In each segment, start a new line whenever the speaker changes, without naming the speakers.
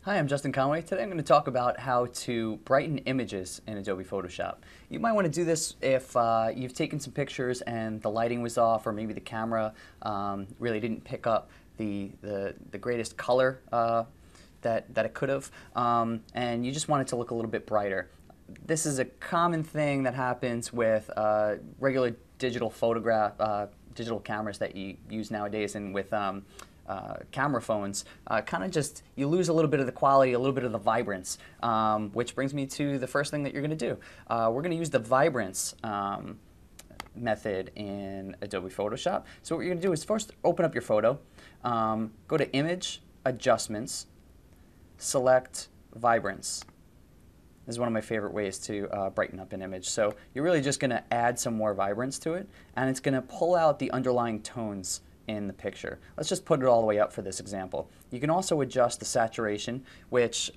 Hi, I'm Justin Conway. Today I'm going to talk about how to brighten images in Adobe Photoshop. You might want to do this if you've taken some pictures and the lighting was off, or maybe the camera really didn't pick up the greatest color that it could have, and you just want it to look a little bit brighter. This is a common thing that happens with regular digital digital cameras that you use nowadays, and with camera phones, kind of just, you lose a little bit of the quality, a little bit of the vibrance, which brings me to the first thing that you're going to do. We're going to use the vibrance method in Adobe Photoshop. So what you're going to do is first open up your photo, go to Image, Adjustments, select Vibrance. This is one of my favorite ways to brighten up an image. So you're really just going to add some more vibrance to it, and it's going to pull out the underlying tones in the picture. Let's just put it all the way up for this example. You can also adjust the saturation, which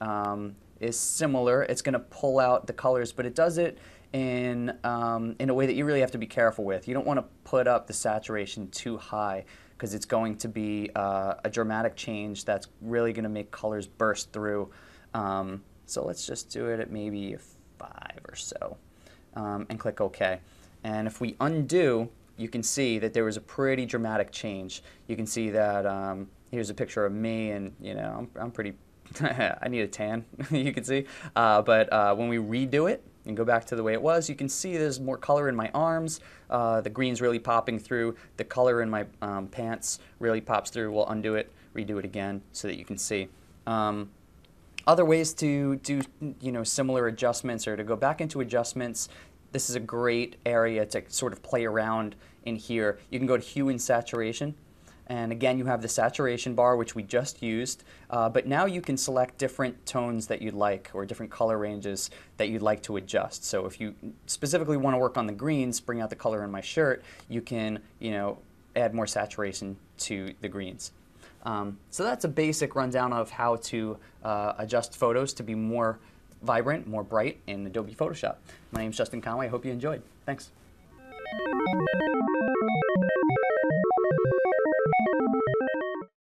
is similar. It's going to pull out the colors, but it does it in a way that you really have to be careful with. You don't want to put up the saturation too high, because it's going to be a dramatic change that's really going to make colors burst through. So let's just do it at maybe 5 or so, and click OK. And if we undo, you can see that there was a pretty dramatic change. You can see that here's a picture of me, and I'm pretty I need a tan, you can see. But when we redo it and go back to the way it was, you can see there's more color in my arms. The green's really popping through. The color in my pants really pops through. We'll undo it, redo it again so that you can see. Other ways to do similar adjustments, or to go back into adjustments. This is a great area to sort of play around in here. You can go to Hue and Saturation, and again you have the saturation bar, which we just used, but now you can select different tones that you'd like, or different color ranges that you'd like to adjust. So if you specifically want to work on the greens, bring out the color in my shirt, you can add more saturation to the greens. So that's a basic rundown of how to adjust photos to be more vibrant, more bright in Adobe Photoshop. My name is Justin Conway. I hope you enjoyed. Thanks.